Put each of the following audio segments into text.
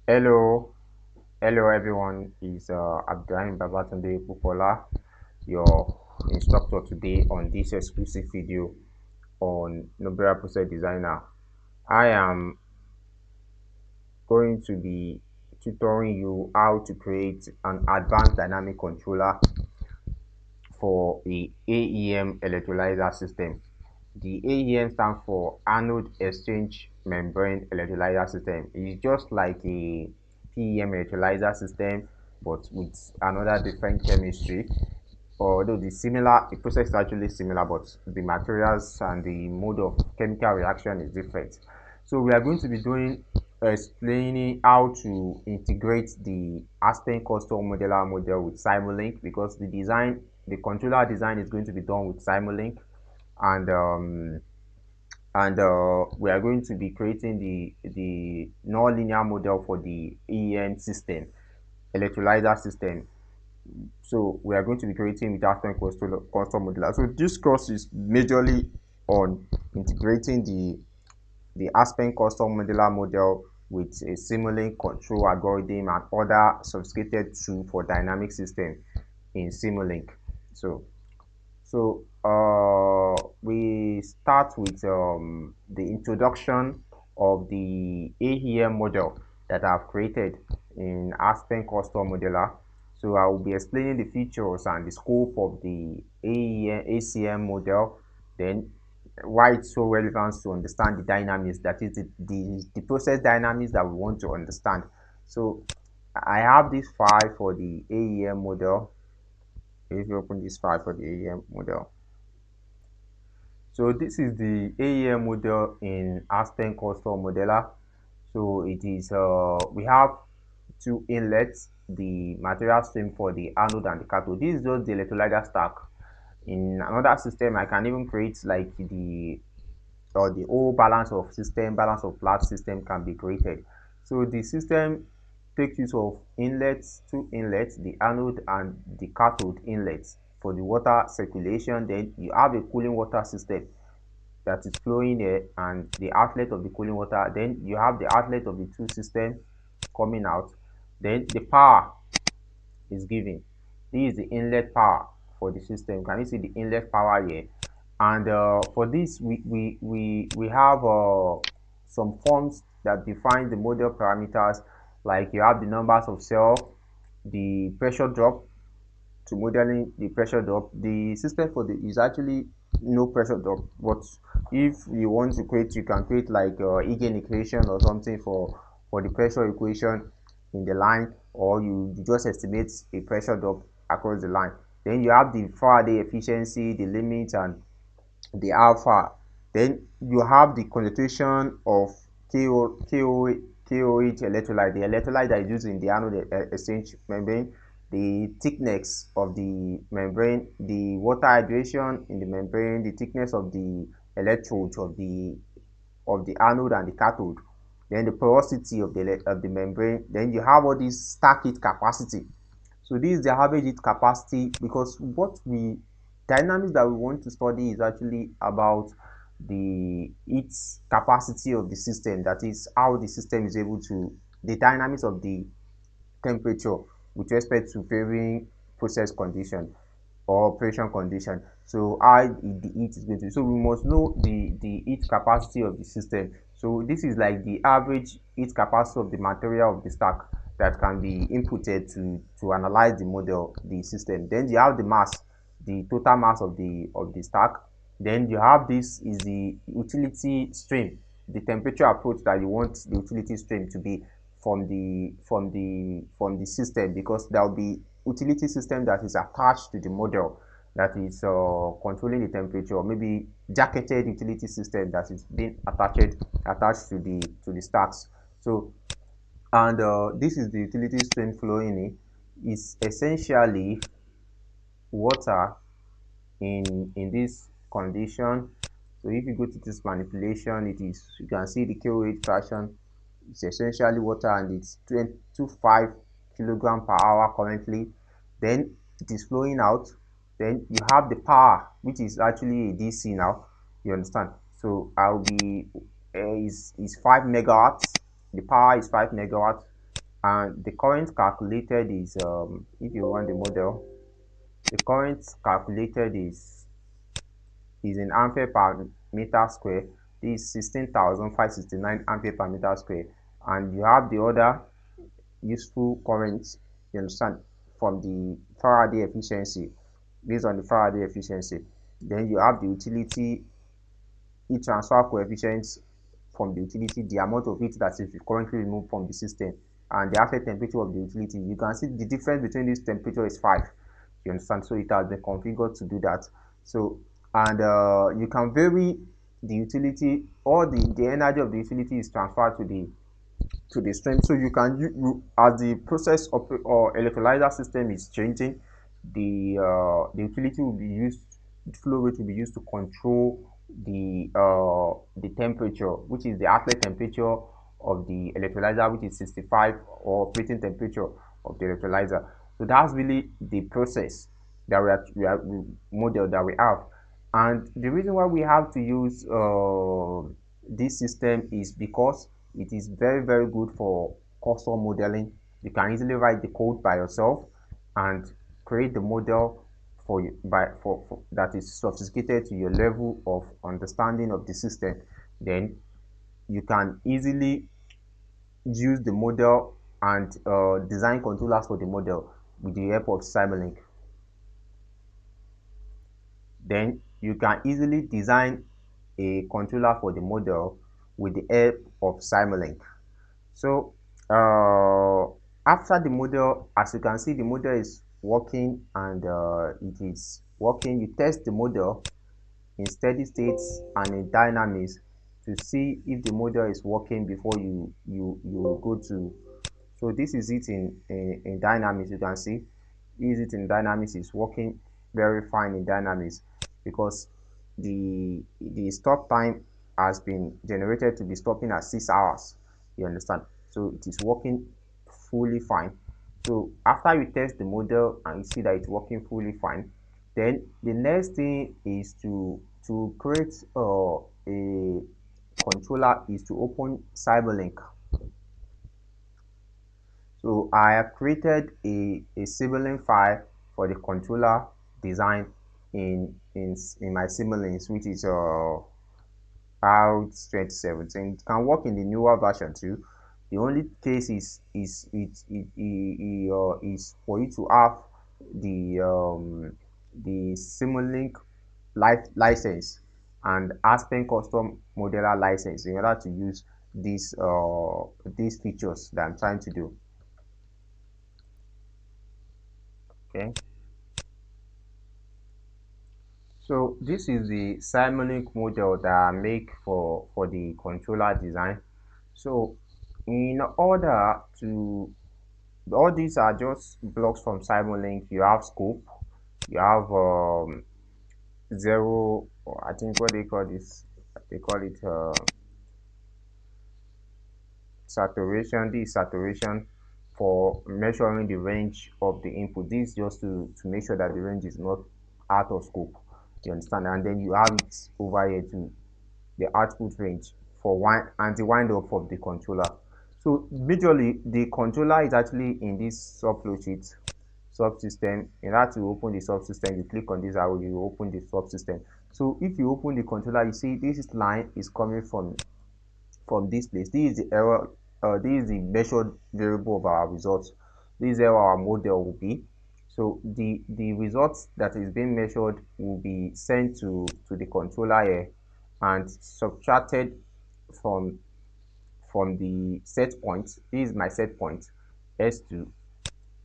Hello everyone. Is Abdurrahim Babatunde Pupola, your instructor today on this exclusive video on Nobel Process Designer. I am going to be tutoring you how to create an advanced dynamic controller for the AEM electrolyzer system. The AEM stands for Anode Exchange Membrane Electrolyzer System. It's just like a PEM electrolyzer system, but with another different chemistry. Although the process is actually similar, but the materials and the mode of chemical reaction is different. So we are going to be doing explaining how to integrate the Aspen Custom Modeler model with Simulink, because the controller design is going to be done with Simulink, and we are going to be creating the nonlinear model for the AEM system, electrolyzer system. So we are going to be creating with Aspen Custom Modeler. So this course is majorly on integrating the Aspen Custom Modeler model with a Simulink control algorithm and other sophisticated tool for dynamic system in Simulink. So we start with the introduction of the AEM model that I've created in Aspen Custom Modeler. So I will be explaining the features and the scope of the ACM model, then why it's so relevant to understand the dynamics, that is the process dynamics that we want to understand. So I have this file for the AEM model. If you open this file for the AEM model, so this is the AEM model in Aspen Custom Modeler. So it is we have two inlets, the material stream for the anode and the cathode. This is just the electrolyzer stack. In another system, I can even create like the whole balance of plant system can be created. So the system takes use of two inlets, the anode and the cathode inlets for the water circulation. Then you have a cooling water system that is flowing here and the outlet of the cooling water. Then you have the outlet of the two systems coming out. Then the power is given. This is the inlet power for the system. Can you see the inlet power here? And for this, we have some forms that define the model parameters, like you have the numbers of cell, the pressure drop. To modeling the pressure drop, the system for the is actually no pressure drop, but if you want to create, you can create like Eigen equation or something for the pressure equation in the line, or you just estimate a pressure drop across the line. Then you have the Faraday efficiency, the limit, and the alpha. Then you have the concentration of KOH electrolyte, the electrolyte that is used in the anode exchange membrane, the thickness of the membrane, the water hydration in the membrane, the thickness of the electrodes of the anode and the cathode, then the porosity of the membrane. Then you have all this stack heat capacity. So this is the average heat capacity, because what we dynamics that we want to study is actually about the heat capacity of the system, that is how the system is able to, the dynamics of the temperature with respect to varying process condition or operation condition. So how the heat is going to, so we must know the heat capacity of the system. So this is like the average heat capacity of the material of the stack that can be inputted to analyze the model, the system. Then you have the mass, the total mass of the stack. Then you have this is the utility stream, the temperature approach that you want the utility stream to be from the system, because there will be utility system that is attached to the model that is controlling the temperature, maybe jacketed utility system that is being attached to the stacks. So, and this is the utility stream flowing in, is essentially water in this condition. So if you go to this manipulation, it is, you can see the KOH fraction. It's essentially water and it's 25 kilogram per hour currently. Then it is flowing out. Then you have the power, which is actually a DC now. You understand? So I'll be is 5 megawatts. The power is 5 megawatts. and the current calculated is if you run the model, the current calculated is in ampere per meter square. This is 16,569 ampere per meter square, and you have the other useful current, you understand, from the Faraday efficiency, based on the Faraday efficiency. Then you have the utility heat transfer coefficient from the utility, the amount of heat that is currently removed from the system, and the actual temperature of the utility. You can see the difference between this temperature is 5. You understand? So it has been configured to do that. So, and you can vary the utility, or the energy of the utility is transferred to the stream. So you can as the process of or electrolyzer system is changing, the utility will be used, the flow rate will be used to control the temperature, which is the outlet temperature of the electrolyzer, which is 65, or operating temperature of the electrolyzer. So that's really the process that we model that we have. And the reason why we have to use this system is because it is very, very good for custom modeling. You can easily write the code by yourself and create the model for you for that is sophisticated to your level of understanding of the system. Then you can easily use the model and design controllers for the model with the help of Simulink. Then you can easily design a controller for the model with the help of Simulink. So after the model, as you can see, the model is working, and it is working. You test the model in steady states and in dynamics to see if the model is working before you go to. So this is it in dynamics. You can see is it in dynamics is working very fine in dynamics, because the stop time has been generated to be stopping at 6 hours. You understand? So it is working fully fine. So after you test the model and you see that it's working fully fine, then the next thing is to create a controller, is to open Simulink. So I have created a Simulink file for the controller design in my Simulinks, which is out 2017. It can work in the newer version too. The only case is for you to have the Simulink license and Aspen Custom Modeler license in order to use these features that I'm trying to do. Okay. So this is the Simulink model that I make for the controller design. So in order to, all these are just blocks from Simulink. You have scope, you have zero, or I think what they call this, they call it saturation. This is saturation for measuring the range of the input. This is just to make sure that the range is not out of scope. You understand? And then you have it over here to the output range for the wind up of the controller. So majorly the controller is actually in this subflow sheet subsystem. In order to open the subsystem, you click on this arrow, you open the subsystem. So if you open the controller, you see this line is coming from this place. This is the error, this is the measured variable of our results. This is how our model will be. So the results that is being measured will be sent to the controller here and subtracted from the set point. This is my set point, S2.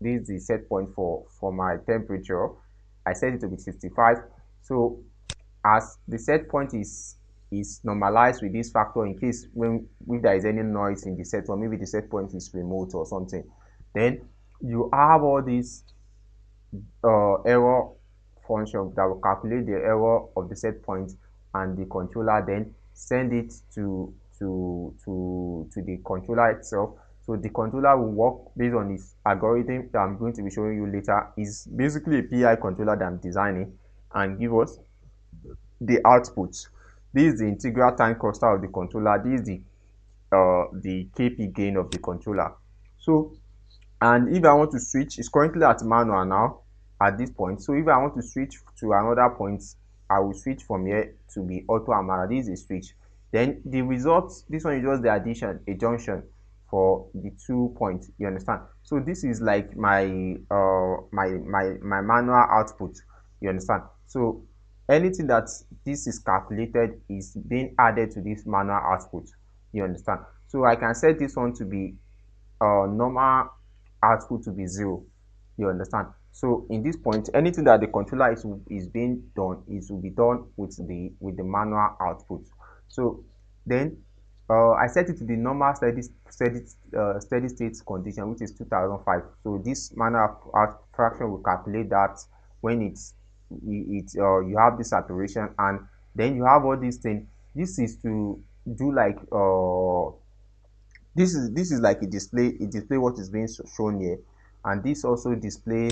This is the set point for my temperature. I set it to be 65. So as the set point is normalized with this factor, in case if there is any noise in the set, or maybe the set point is remote or something, then you have all these error function that will calculate the error of the set point, and the controller then send it to the controller itself. So the controller will work based on this algorithm that I'm going to be showing you later. Is basically a PI controller that I'm designing, and give us the output. This is the integral time constant of the controller. This is the KP gain of the controller. So And if I want to switch, it's currently at manual now at this point. So if I want to switch to another point, I will switch from here to be auto and manual. This is a switch. Then the results, this one is just the addition, a junction for the 2 points. You understand? So this is like my manual output. You understand? So anything that this is calculated is being added to this manual output. You understand? So I can set this one to be normal output to be 0. You understand? So in this point, anything that the controller is being done will be done with the manual output. So then I set it to the normal steady state condition, which is 2005. So this manual fraction will calculate that when you have this saturation, and then you have all these things. This is to do like this is like a display what is being shown here, and this also display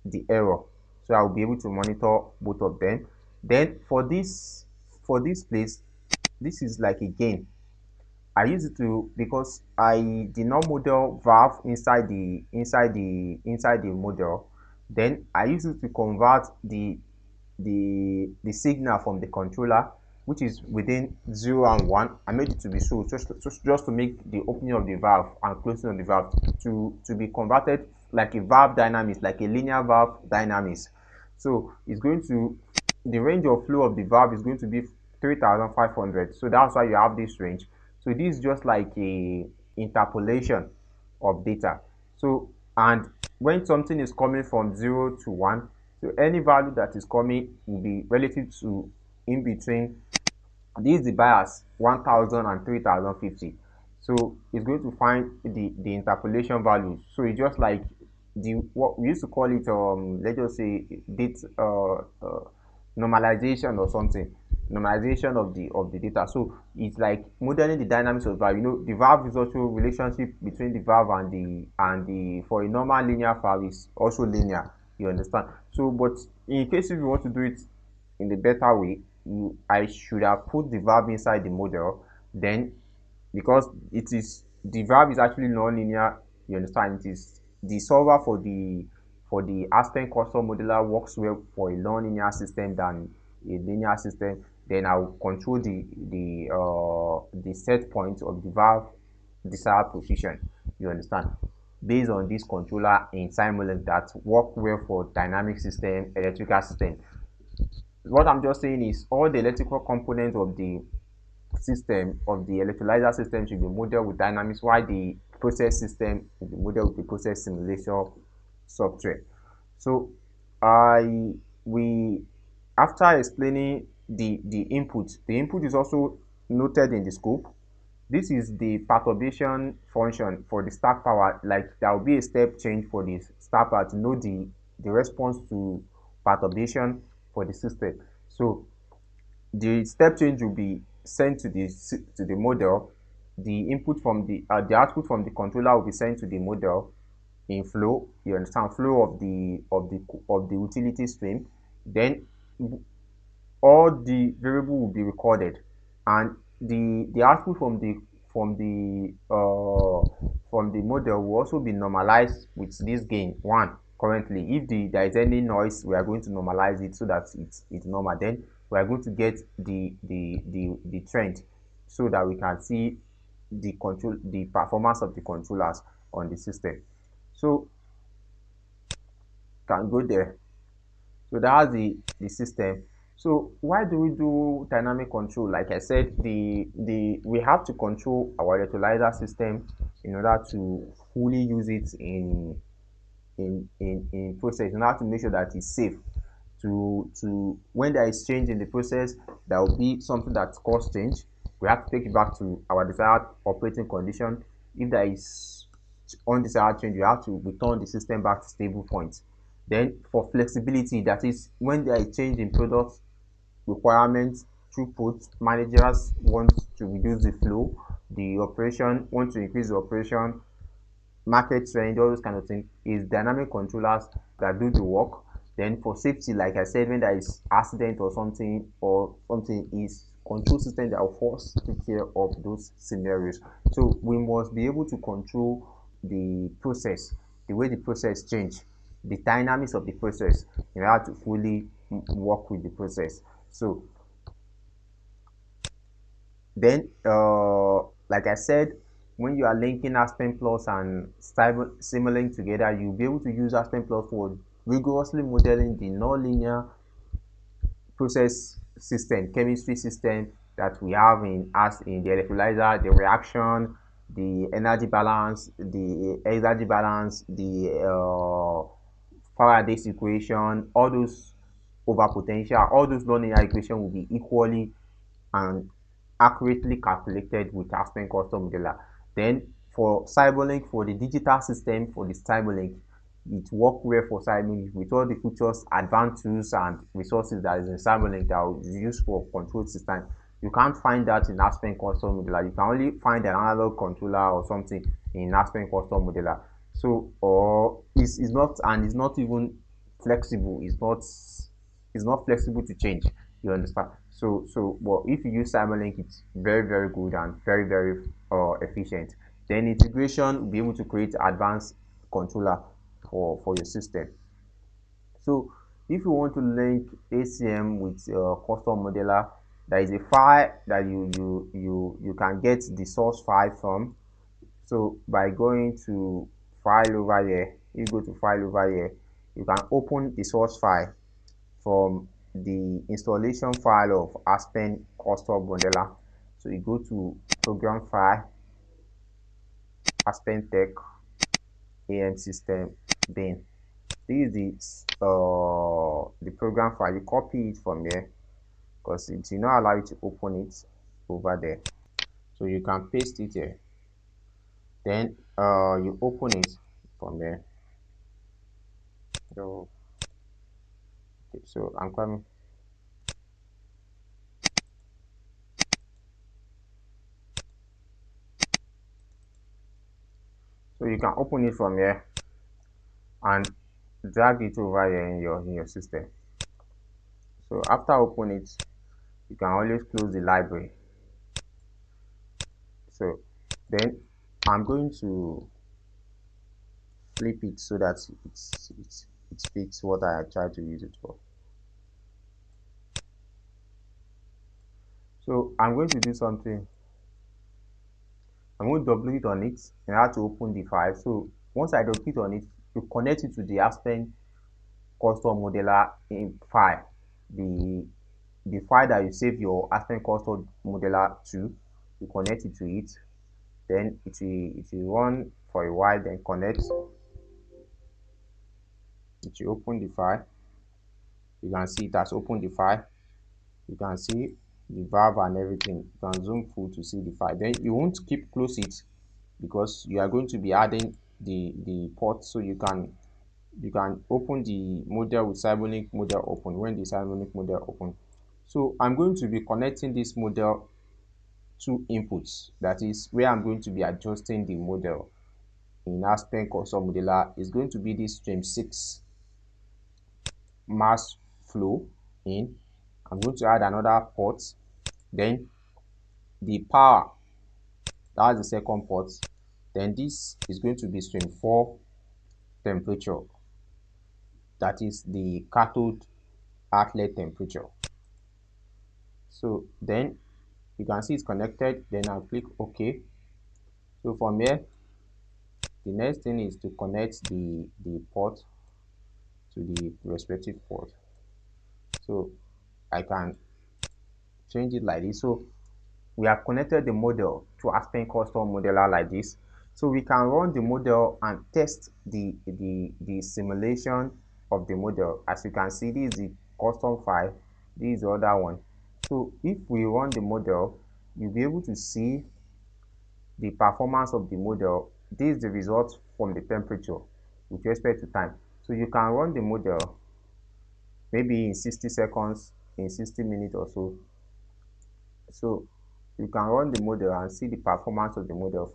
the error, so I will be able to monitor both of them. Then for this place, this is like a gain. I use it to, because I did not model valve inside the model. Then I use it to convert the signal from the controller, which is within 0 and 1. I made it to be so, just to make the opening of the valve and closing of the valve to be converted like a valve dynamics, like a linear valve dynamics. So it's going to, the range of flow of the valve is going to be 3500. So that's why you have this range. So this is just like a interpolation of data. So, and when something is coming from 0 to 1, so any value that is coming will be relative to in between. This is the bias 1000 and 3050. So it's going to find the interpolation values. So it's just like what we used to call it, let's just say date normalization or something, normalization of the data. So it's like modeling the dynamics of valve. The valve is also relationship between the valve and the for a normal linear valve is also linear. You understand? So, but in case if you want to do it in the better way, I should have put the valve inside the model. Then, because the valve is actually non-linear, you understand, it is the solver for the Aspen Custom Modeler works well for a non-linear system than a linear system. Then I will control the set point of the valve desired position. You understand? Based on this controller in Simulink that work well for dynamic system, electrical system. What I'm just saying is all the electrical components of the system, of the electrolyzer system, should be modeled with dynamics, while the process system will be modeled with the process simulation software. So I we after explaining the input is also noted in the scope. This is the perturbation function for the start power. Like there will be a step change for the start power to know the response to perturbation for the system. So the step change will be sent to the model. The input from the output from the controller will be sent to the model in flow. You understand, flow of the utility stream. Then all the variable will be recorded, and the output from the model will also be normalized with this gain 1. Currently, if there is any noise, we are going to normalize it so that it's normal. Then we are going to get the trend, so that we can see the performance of the controllers on the system. So can go there. So that's the system. So why do we do dynamic control? Like I said, we have to control our electrolyzer system in order to fully use it in process, in order to make sure that it's safe. To when there is change in the process, there will be something that cause change. We have to take it back to our desired operating condition. If there is undesired change, you have to return the system back to stable point. Then for flexibility, that is when there is change in product requirements, throughput, managers want to reduce the flow, the operation want to increase the operation, market trend, all those kind of things, is dynamic controllers that do the work. Then for safety, like I said, when there is accident or something is control system that will force take care of those scenarios. So we must be able to control the process, the way the process change, the dynamics of the process in order to fully work with the process. So then, like I said, when you are linking Aspen Plus and Simulink together, you'll be able to use Aspen Plus for rigorously modeling the nonlinear process system, chemistry system that we have in the electrolyzer, the reaction, the energy balance, the exergy balance, the Faraday's equation, all those over potential, all those nonlinear equations will be equally and accurately calculated with Aspen Custom Modeler. Then for Simulink, for the digital system, for the Simulink, it works well for Simulink with all the features, advanced tools, and resources that is in Simulink that is used for control system. You can't find that in Aspen Custom Modeler. You can only find an analog controller or something in Aspen Custom Modeler. So, or it's not, and it's not even flexible. It's not flexible to change. You understand? So well, if you use Simulink, it's very, very good and very, very efficient. Then integration will be able to create advanced controller for your system. So if you want to link ACM with custom modeler, there is a file that you can get the source file from. So by going to file over here, you go to file over here, you can open the source file from the installation file of Aspen Custom Modeler. So you go to program file, Aspen Tech, AEM system, then this is the program file. You copy it from here because it will not allow you to open it over there. So you can paste it here. Then you open it from there. So, okay, so I'm coming. So you can open it from here and drag it over here in your system. So after open it, you can always close the library. So then I'm going to flip it so that it fits what I try to use it for. So I'm going to do something. I'm going to double click on it and I have to open the file. So once I double click on it, you connect it to the Aspen Custom Modeler in file. The file that you save your Aspen Custom Modeler to, you connect it to it. Then it will run for a while, then connect. It will open the file. You can see it has opened the file. You can see the valve and everything. You can zoom full to see the file. Then you won't keep close it because you are going to be adding the port, so you can open the model with Simulink model open when the Simulink model open. So I'm going to be connecting this model to inputs. That is where I'm going to be adjusting the model in Aspen Custom Modeler. Is going to be this stream 6 mass flow in. I'm going to add another port. Then the power, that's the second port. Then this is going to be stream 4 temperature. That is the cathode outlet temperature. So then you can see it's connected. Then I'll click OK. So from here, the next thing is to connect the port to the respective port. So I can change it like this. So we have connected the model to Aspen Custom Modeler like this. So we can run the model and test the simulation of the model. As you can see, this is the custom file, this is the other one. So if we run the model, you'll be able to see the performance of the model. This is the result from the temperature with respect to time. So you can run the model maybe in 60 seconds, in 60 minutes or so. So you can run the model and see the performance of the model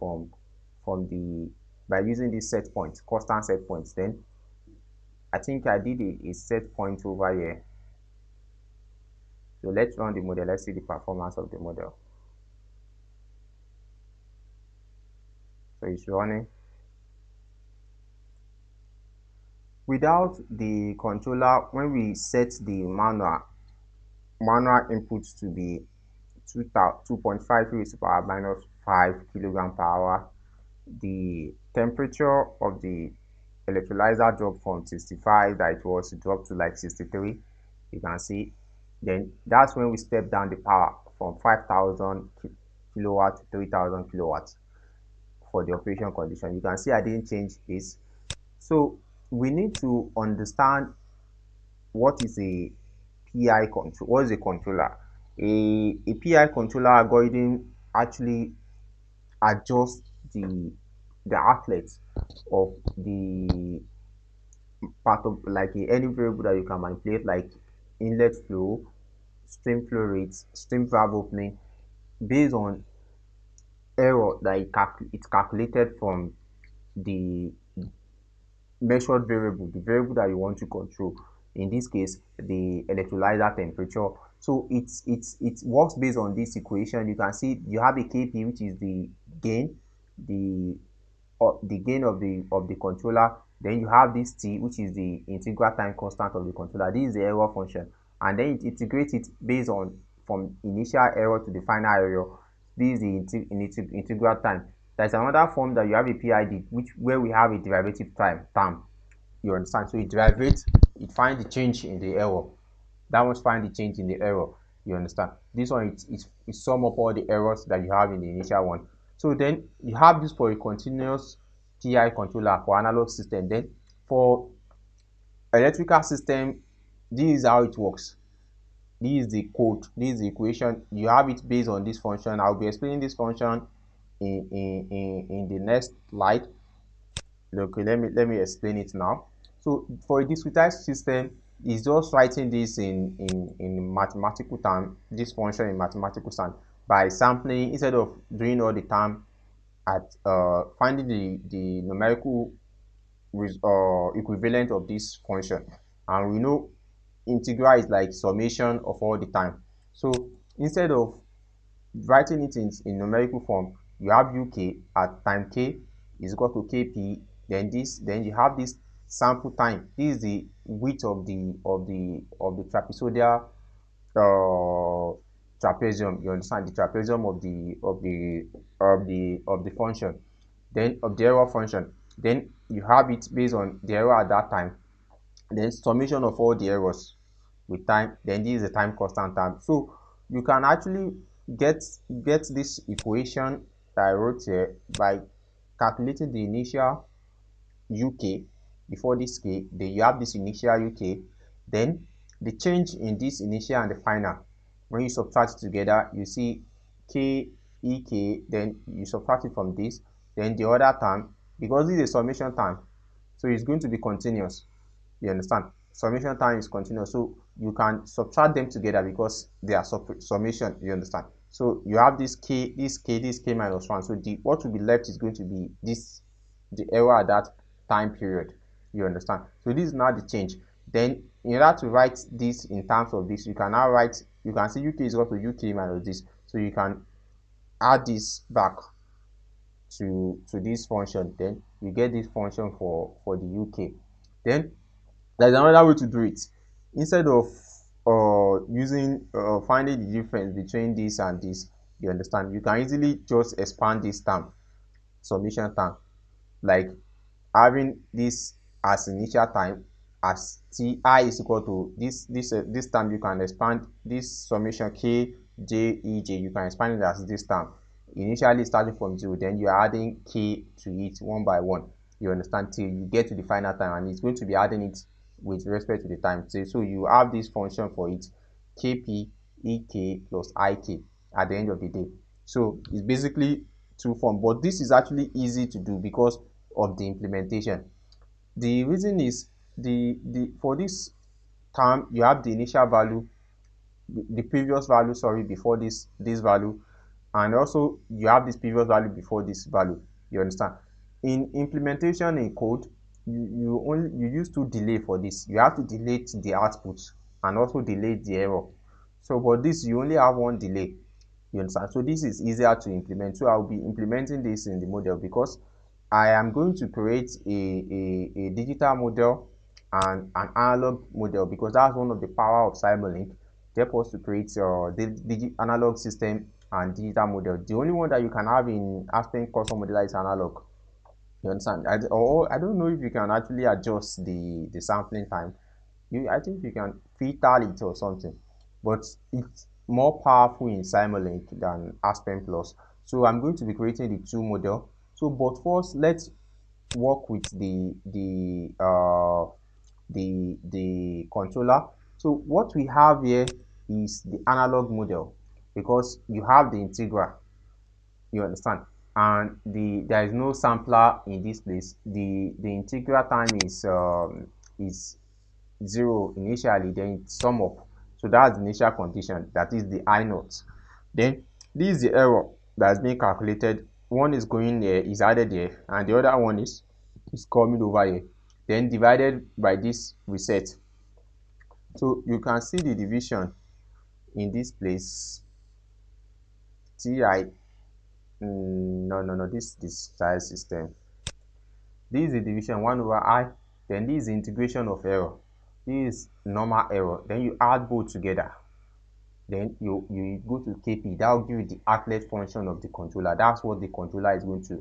by using this set point, constant set points. Then I think I did a set point over here. So let's run the model. Let's see the performance of the model. So it's running. Without the controller, when we set the manual inputs to be 2.5 raised to power minus 5 kilogram per hour, the temperature of the electrolyzer dropped from 65 that it was dropped to like 63. You can see. Then that's when we step down the power from 5,000 kilowatt to 3,000 kilowatts for the operation condition. You can see I didn't change this. So we need to understand what is a PI control. What is a controller? A PI controller algorithm actually adjusts the outlet of the part of like any variable that you can manipulate, like inlet flow, stream flow rates, stream valve opening, based on error that it's calculated from the measured variable, the variable that you want to control. In this case, the electrolyzer temperature. So it works based on this equation. You can see you have a Kp, which is the gain, the gain of the controller. Then you have this T, which is the integral time constant of the controller. This is the error function, and then it integrates it based on from initial error to the final error. This is the integral time. There's another form that you have a PID, which where we have a derivative term. You understand? So it derivates, it finds the change in the error. That one's find the change in the error. You understand? This one it sum up all the errors that you have in the initial one. So then you have this for a continuous PI controller for analog system. Then for electrical system, this is how it works. This is the code, this is the equation. You have it based on this function. I'll be explaining this function in the next slide. Okay, let me explain it now. So for a discretized system, it's just writing this in mathematical term, this function in mathematical term, by sampling instead of doing all the time at finding the numerical equivalent of this function. And we know integral is like summation of all the time. So instead of writing it in numerical form, you have uk at time k is equal to kp. Then you have this sample time. This is the width of the trapezoidal trapezium. You understand, the trapezium of the function, then of the error function. Then you have it based on the error at that time, then summation of all the errors with time. Then this is the time constant term. So you can actually get this equation that I wrote here by calculating the initial UK before this K. Then you have this initial UK, then the change in this initial and the final. When you subtract it together, you see K EK, then you subtract it from this, then the other term, because this is a summation term, so it's going to be continuous. You understand? Summation time is continuous, so you can subtract them together because they are summation. You understand? So you have this k minus 1. So the what will be left is going to be this, the error at that time period. You understand? So this is now the change. Then in order to write this in terms of this, you can now write, you can see UK is equal to UK minus this. So you can add this back to this function. Then you get this function for the UK. Then there's another way to do it. Instead of finding the difference between this and this, you understand, you can easily just expand this term, summation term, like having this as initial time as ti is equal to this term. You can expand this summation k j e j, you can expand it as this term, initially starting from 0, then you are adding k to it one by one. You understand, till you get to the final time, and it's going to be adding it with respect to the time. So you have this function for it, kp ek plus ik at the end of the day. So it's basically two forms, but this is actually easy to do because of the implementation. The reason is the for this term you have the initial value, the previous value, sorry, before this value, and also you have this previous value before this value. You understand? In implementation in code, you use to delay for this. You have to delete the output and also delete the error. So for this you only have one delay. You understand? So this is easier to implement. So I'll be implementing this in the model because I am going to create a digital model and an analog model, because that's one of the power of Simulink. Help us to create the analog system and digital model. The only one that you can have in Aspen Custom Modeler is analog. You understand? I don't know if you can actually adjust the sampling time. I think you can filter it or something, but it's more powerful in Simulink than Aspen Plus. So I'm going to be creating the two model. So, but first, let's work with the controller. So what we have here is the analog model, because you have the integral, you understand, and there is no sampler in this place. The integral time is 0 initially, then it sum up. So that's the initial condition, that is the I naught. Then this is the error that's being calculated. One is going there, is added there, and the other one is coming over here, then divided by this reset. So you can see the division in this place. Ti no, this size system. This is the division 1 over I, then this is the integration of error. This is normal error. Then you add both together. Then you go to KP. That will give you the outlet function of the controller. That's what the controller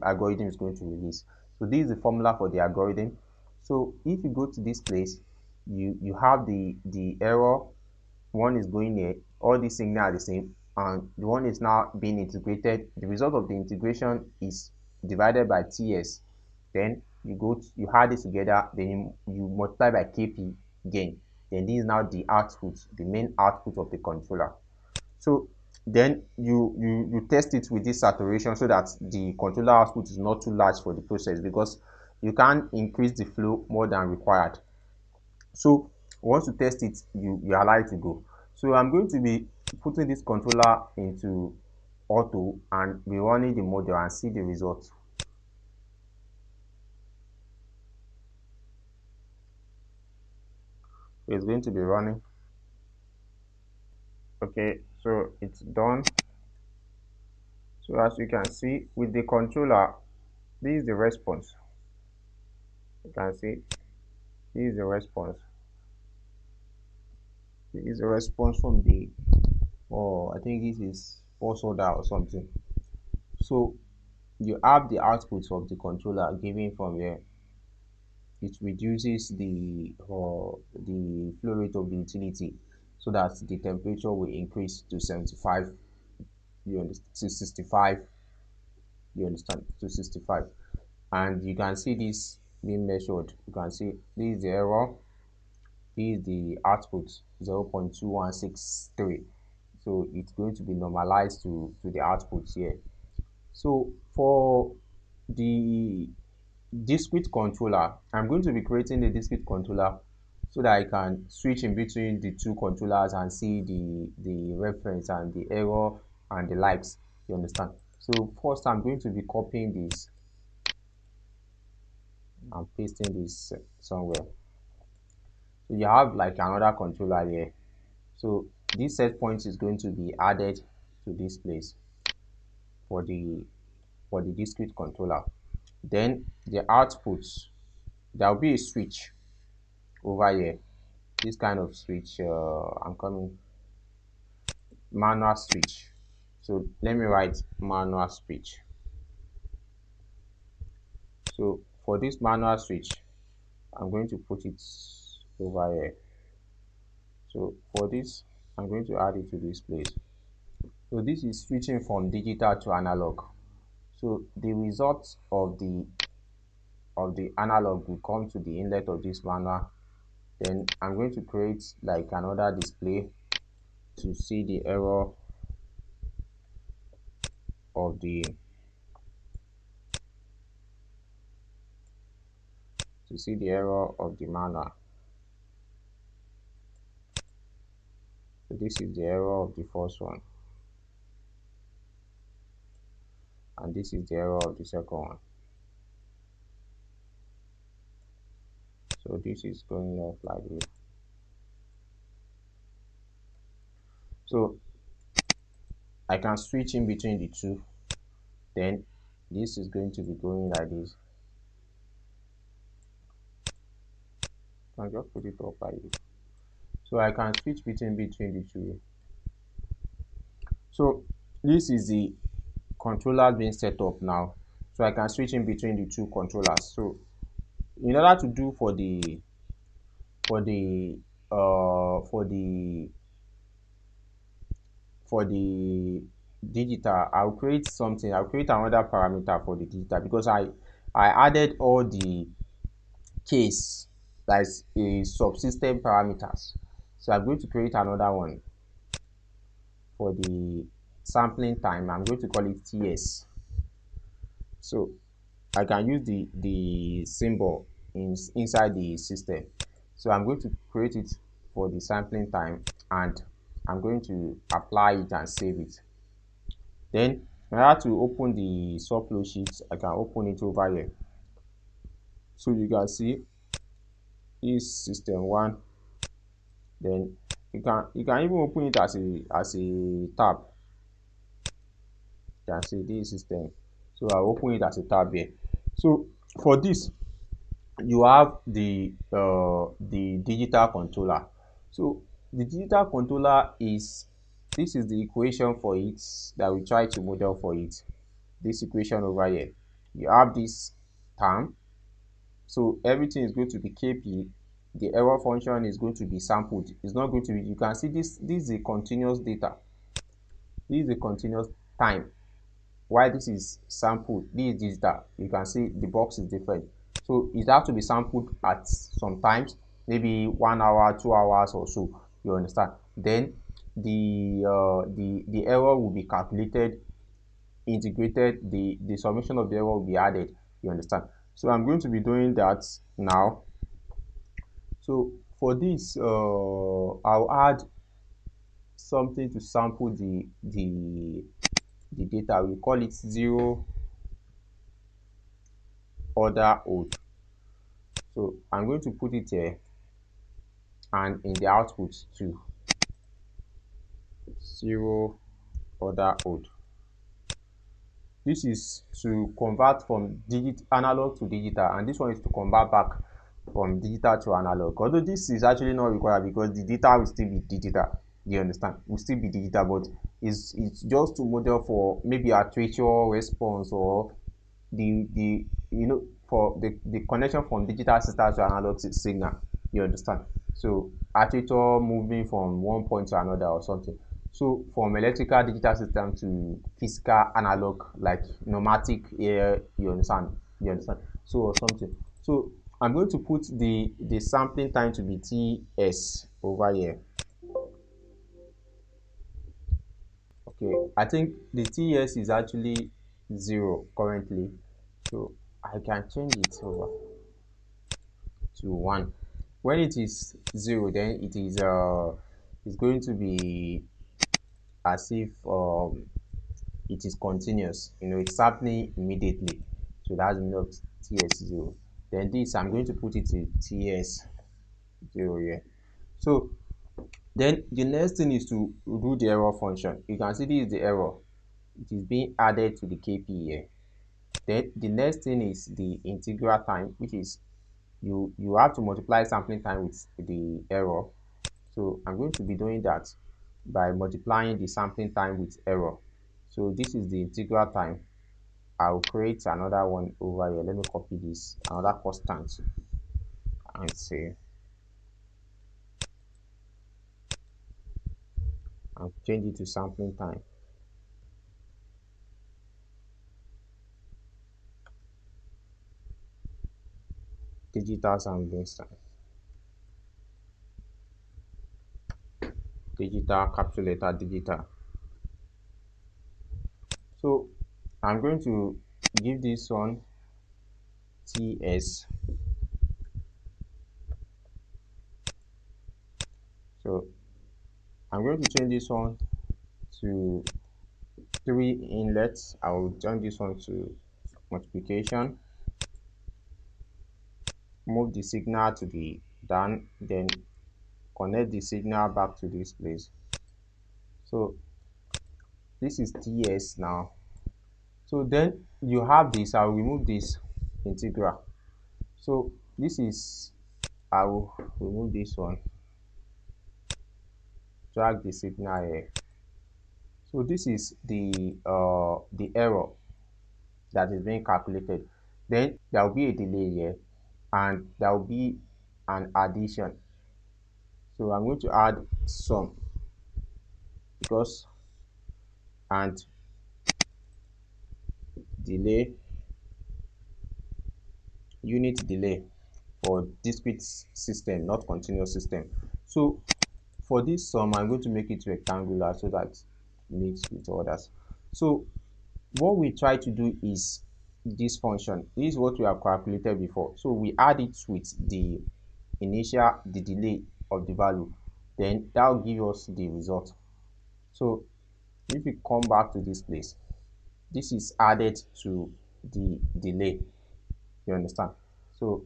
algorithm is going to release. So this is the formula for the algorithm. So if you go to this place, you have the error. One is going here, all these signals are the same, and the one is now being integrated. The result of the integration is divided by TS. Then you add it together, then you multiply by KP again. Then this is now the output, the main output of the controller. So then you test it with this saturation, so that the controller output is not too large for the process, because you can't increase the flow more than required. So once you test it, you allow it to go. So I'm going to be putting this controller into auto and be running the model and see the result. So it's going to be running. Okay, so it's done. So as you can see with the controller, this is the response. You can see this is the response. This is the response from the, oh, I think this is also that or something. So you have the outputs of the controller given from here. It reduces the flow rate of the utility, so that the temperature will increase to 75, you understand, to 65, you understand, to 65. And you can see this being measured. You can see this is the error, this is the output, 0.2163. So it's going to be normalized to the output here. So for the discrete controller, I'm going to be creating a discrete controller, so that I can switch in between the two controllers and see the reference and the error and the likes, you understand. So first I'm going to be copying this and pasting this somewhere. So you have like another controller here. So this set point is going to be added to this place for the discrete controller. Then the outputs, there will be a switch over here, this kind of switch. I'm coming, manual switch. So let me write manual switch. So for this manual switch, I'm going to put it over here. So for this, I'm going to add it to this place. So this is switching from digital to analog. So the result of the analog will come to the inlet of this manual. Then I'm going to create like another display to see the error of the manual. So this is the error of the first one, and this is the error of the second one. So this is going off like this. So I can switch in between the two. Then this is going to be going like this. I just put it up like this. So I can switch between the two. So this is the controller being set up now. So I can switch in between the two controllers. So in order to do for the for the for the digital, I'll create something. I'll create another parameter for the digital because I added all the case that is a subsystem parameters. So I'm going to create another one for the sampling time. I'm going to call it TS. So I can use the symbol inside the system. So I'm going to create it for the sampling time, and I'm going to apply it and save it. Then in order to open the subflow sheet, I can open it over here. So you can see is system one. Then you can even open it as a tab. You can see this system. So I'll open it as a tab here. So for this, you have the digital controller. So the digital controller is, this is the equation for it that we try to model for it. This equation over here, you have this term. So everything is going to be kp. The error function is going to be sampled. It's not going to be, you can see this is a continuous data. This is a continuous time. Why this is sampled, this is digital. You can see the box is different. So it has to be sampled at some times, maybe 1 hour, 2 hours or so. You understand? Then the error will be calculated, integrated. The summation of the error will be added. You understand? So I'm going to be doing that now. So for this, I'll add something to sample the data. We call it zero order old. So I'm going to put it here, and in the output too, zero order old. This is to convert from analog to digital, and this one is to convert back from digital to analog. Although this is actually not required because the data will still be digital. You understand? Will still be digital, but it's just to model for maybe a actual response, or the for the connection from digital signal to analog signal. You understand? So actuator moving from one point to another or something. So from electrical digital system to physical analog, like pneumatic air. You understand? So or something. So I'm going to put the sampling time to be TS over here. Okay, I think the TS is actually 0 currently, so I can change it over to 1. When it is 0, then it is it's going to be as if it is continuous. It's happening immediately. So that's the meaning of TS0. Then this, I'm going to put it to TS0 here. So then the next thing is to do the error function. You can see this is the error. It is being added to the KP here. Then the next thing is the integral time, which is you have to multiply sampling time with the error. So I'm going to be doing that by multiplying the sampling time with error. So this is the integral time. I'll create another one over here. Let me copy this, another constant, and say, and change it to sampling time. Digital sampling time. Digital capsulator digital. So I'm going to give this one TS. So I'm going to change this one to 3 inlets. I will turn this one to multiplication. Move the signal to the down, then connect the signal back to this place. So this is TS now. So then you have this. I'll remove this integral. So this is I will remove this one, drag the signal here. So this is the error that is being calculated. Then there will be a delay here, and there will be an addition. So I'm going to add some, because and delay, unit delay for discrete system, not continuous system. So for this sum, I'm going to make it rectangular so that it mix with others. So what we try to do is this function. This is what we have calculated before. So we add it with the the delay of the value. Then that will give us the result. So if we come back to this place, this is added to the delay. You understand? So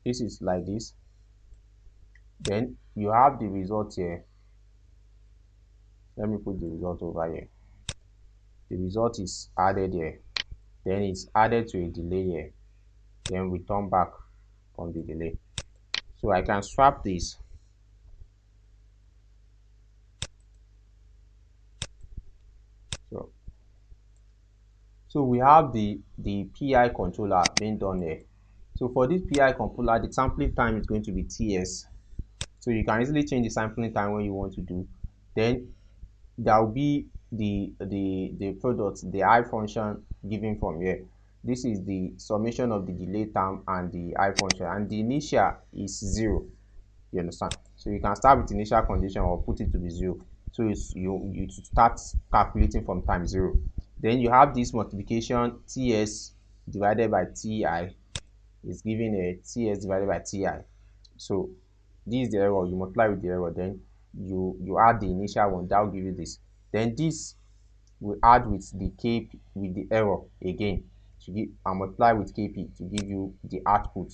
this is like this. Then you have the result here. Let me put the result over here. The result is added here. Then it's added to a delay here. Then we turn back on the delay. So I can swap this. So we have the PI controller being done here. So for this PI controller, the sampling time is going to be TS. So you can easily change the sampling time when you want to do. Then there will be the product, the I function given from here. This is the summation of the delay term and the I function, and the initial is 0. You understand? So you can start with initial condition or put it to be 0. So it's you start calculating from time 0. Then you have this multiplication TS divided by TI is given a TS divided by TI. So this is the error. You multiply with the error, then you add the initial one, that will give you this. Then this will add with the KP with the error again to give, and multiply with KP to give you the output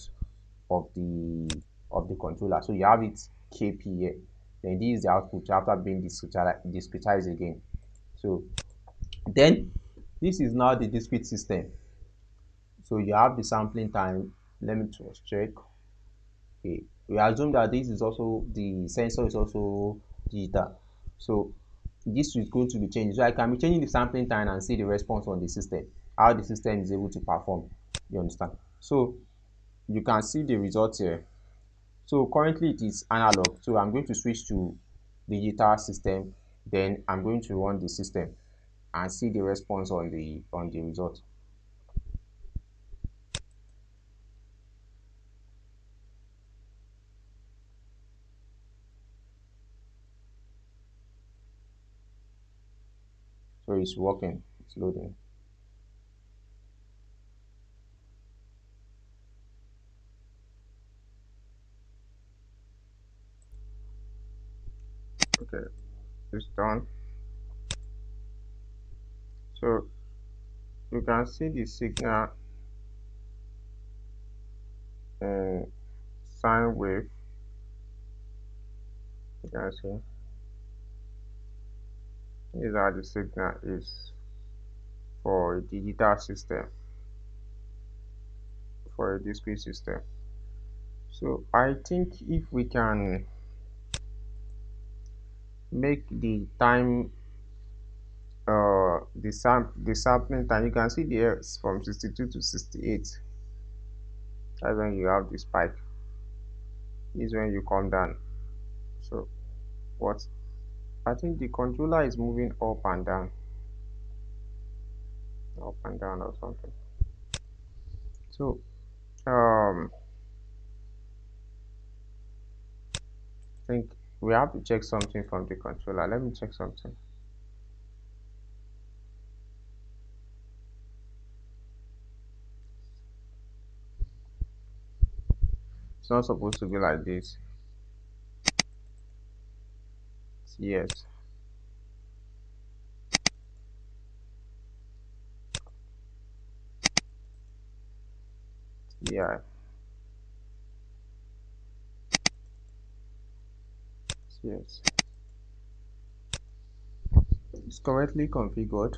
of the controller. So you have it KP here. Then this is the output after being discretized again. So then this is now the discrete system. So you have the sampling time. Let me just check. Okay, we assume that this is also the sensor is also digital. So this is going to be changed. So I can be changing the sampling time and see the response on the system, how the system is able to perform. You understand? So you can see the results here. So currently it is analog. So I'm going to switch to digital system. Then I'm going to run the system and see the response on the result. So it's working, it's loading. Okay, it's done. So you can see the signal sine wave. You can see these are the signal is for a digital system, for a discrete system. So I think if we can make the time the sampling time, you can see the errors from 62 to 68. That's when you have the spike. This is when you come down. So what I think the controller is moving up and down or something. So I think we have to check something from the controller. Let me check something. It's not supposed to be like this. Yes. Yeah. Yes. It's correctly configured.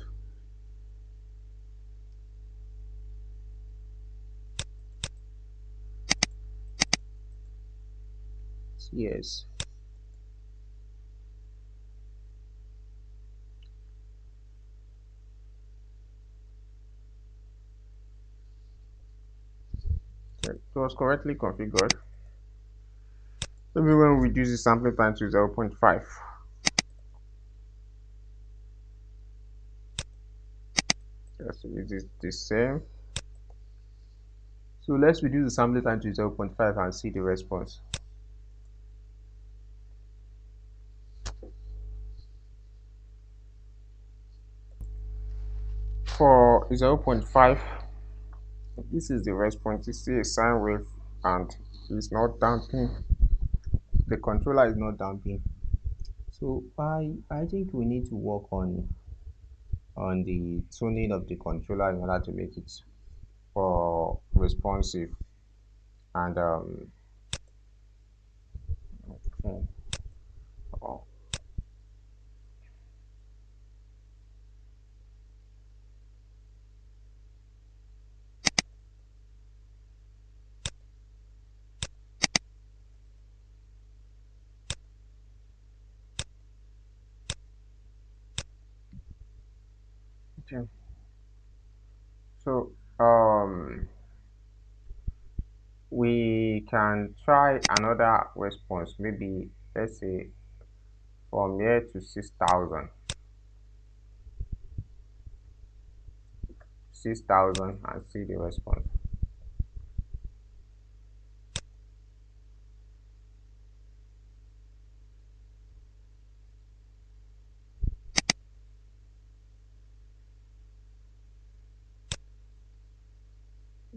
Yes. Okay. It was correctly configured. Maybe when we reduce the sampling time to 0.5. Yes, it is the same. So let's reduce the sampling time to 0.5 and see the response. For 0.5, this is the response. You see a sine wave and it's not damping. The controller is not damping. So I think we need to work on the tuning of the controller in order to make it for responsive and okay. Oh, okay. So we can try another response, maybe let's say from here to 6,000 and see the response.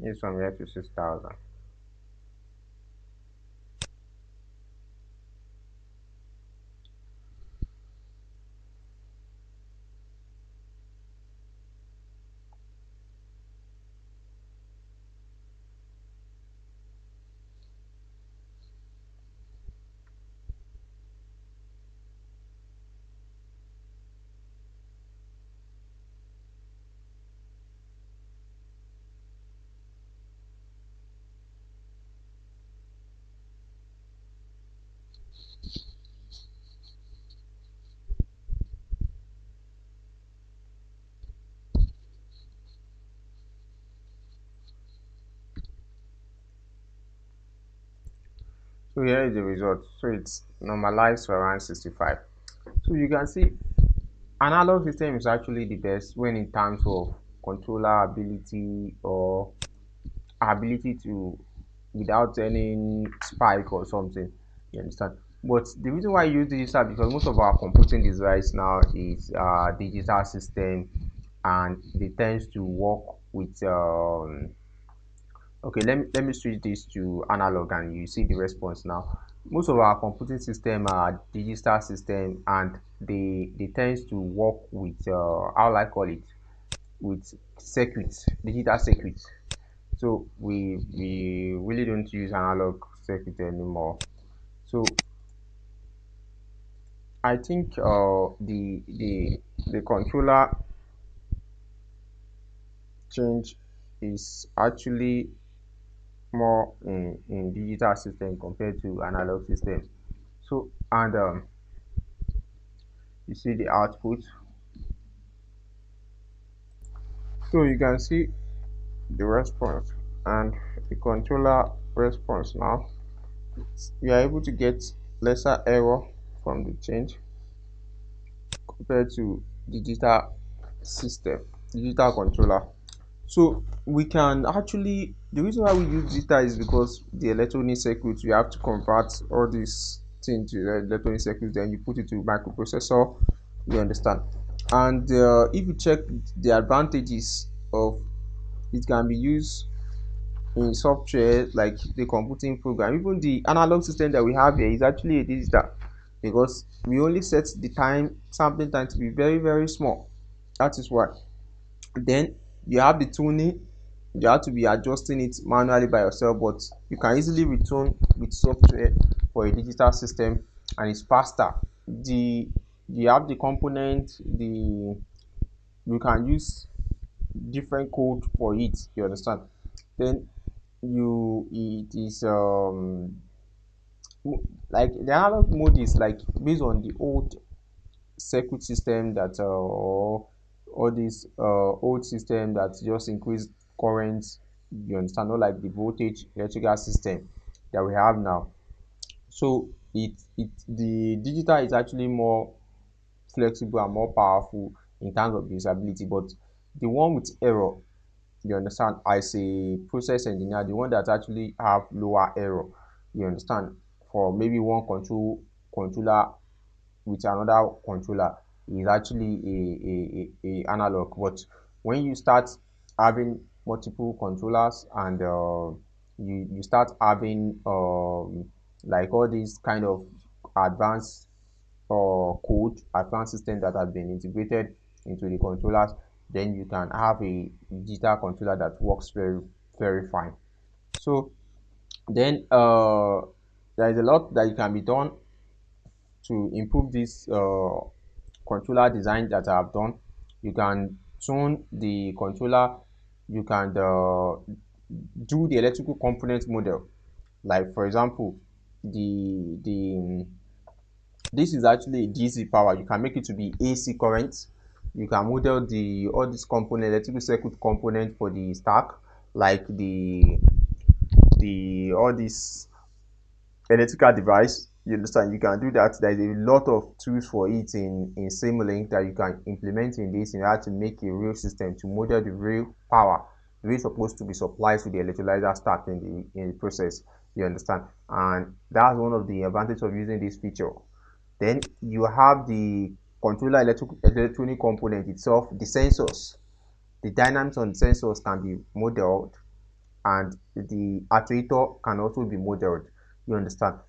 It's from here to 6,000. So here is the result. So it's normalized to around 65. So you can see analog system is actually the best when in terms of controller ability or ability to without any spike or something. You understand? But the reason why I use digital because most of our computing device now is digital system and they tends to work with okay, let me switch this to analog and you see the response now. Most of our computing system are digital system and they tends to work with how will I call it with circuits, digital circuits. So we really don't use analog circuit anymore. So I think the controller change is actually more in digital system compared to analog system. So and you see the output. So you can see the response and the controller response now. We are able to get lesser error from the change compared to digital system, digital controller. So we can actually the reason why we use digital is because the electronic circuits we have to convert all these things to electronic circuits, then you put it to microprocessor. You understand? And if you check the advantages of it, can be used in software like the computing program. Even the analog system that we have here is actually a digital because we only set the time sampling time to be very very small. That is why. Then you have the tuning. You have to be adjusting it manually by yourself, but you can easily retune with software for a digital system and it's faster. The you have the component, the you can use different code for it, you understand. Then you it is like the analog mode is like based on the old circuit system that or all these old system that just increase current, you understand, not like the voltage electrical system that we have now. So the digital is actually more flexible and more powerful in terms of usability, but the one with error, you understand, as a process engineer, the one that actually have lower error, you understand, for maybe one controller with another controller is actually a analog. But when you start having multiple controllers and you start having like all these kind of advanced code, advanced system that have been integrated into the controllers, then you can have a digital controller that works very fine. So then there is a lot that you can be done to improve this controller design that I have done. You can tune the controller, you can do the electrical component model. Like for example, the this is actually a DC power. You can make it to be AC current. You can model the all this component, electrical circuit component for the stack, like the all this electrical device. You understand? You can do that. There is a lot of tools for it in Simulink that you can implement in this in order to make a real system to model the real power the way it's supposed to be supplied to the electrolyzer stack in the process. You understand? And that's one of the advantages of using this feature. Then you have the controller electronic component itself, the sensors. The dynamics on the sensors can be modeled, and the actuator can also be modeled. You understand?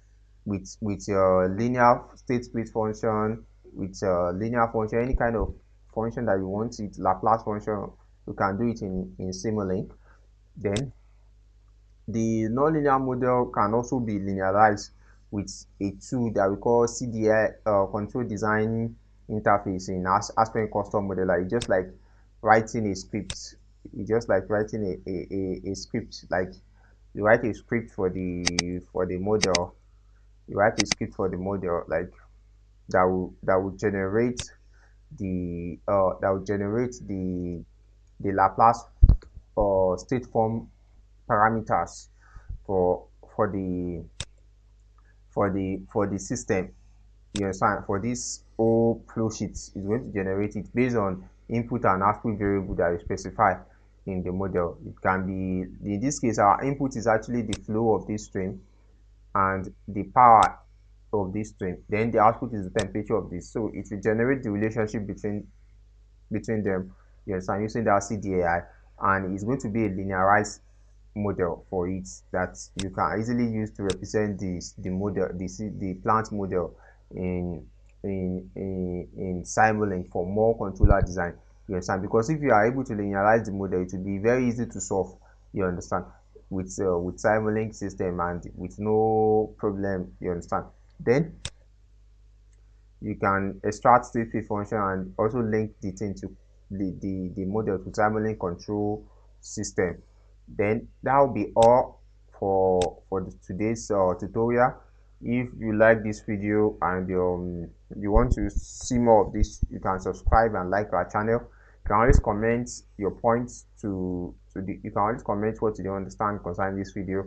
With linear state space function, with linear function, any kind of function that you want it, Laplace function, you can do it in Simulink. Then the nonlinear model can also be linearized with a tool that we call CDI, control design interface in Aspen Custom Modeler. It's just like writing a script. It's just like writing a script. Like you write a script for the model. You write a script for the model, like that will generate the Laplace state form parameters for for the for the system. You understand? For this whole flow sheet is going to generate it based on input and output variable that you specify in the model. It can be, in this case, our input is actually the flow of this stream and the power of this stream. Then the output is the temperature of this. So it will generate the relationship between them. You understand? Using that CDAI, and it's going to be a linearized model for it that you can easily use to represent the model, the plant model in in Simulink for more controller design. You understand? Because if you are able to linearize the model, it will be very easy to solve. You understand? With Simulink system and with no problem. You understand? Then you can extract state space function and also link the thing to the model to Simulink control system. Then that will be all for today's tutorial. If you like this video and you want to see more of this, you can subscribe and like our channel. You can always comment your points to the, you can always comment what you don't understand concerning this video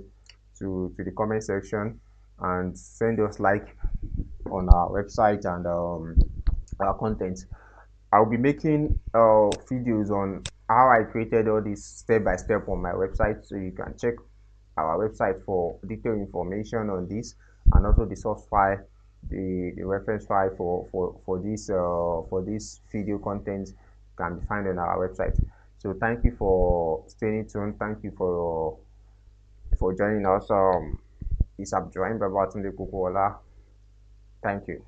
to the comment section, and send us like on our website and our content. I'll be making videos on how I created all this step by step on my website, so you can check our website for detailed information on this, and also the source file, the reference file for this video content can be found on our website. So thank you for staying tuned. Thank you for joining us. It's Abdurrahim Babatunde Kukuola. Thank you.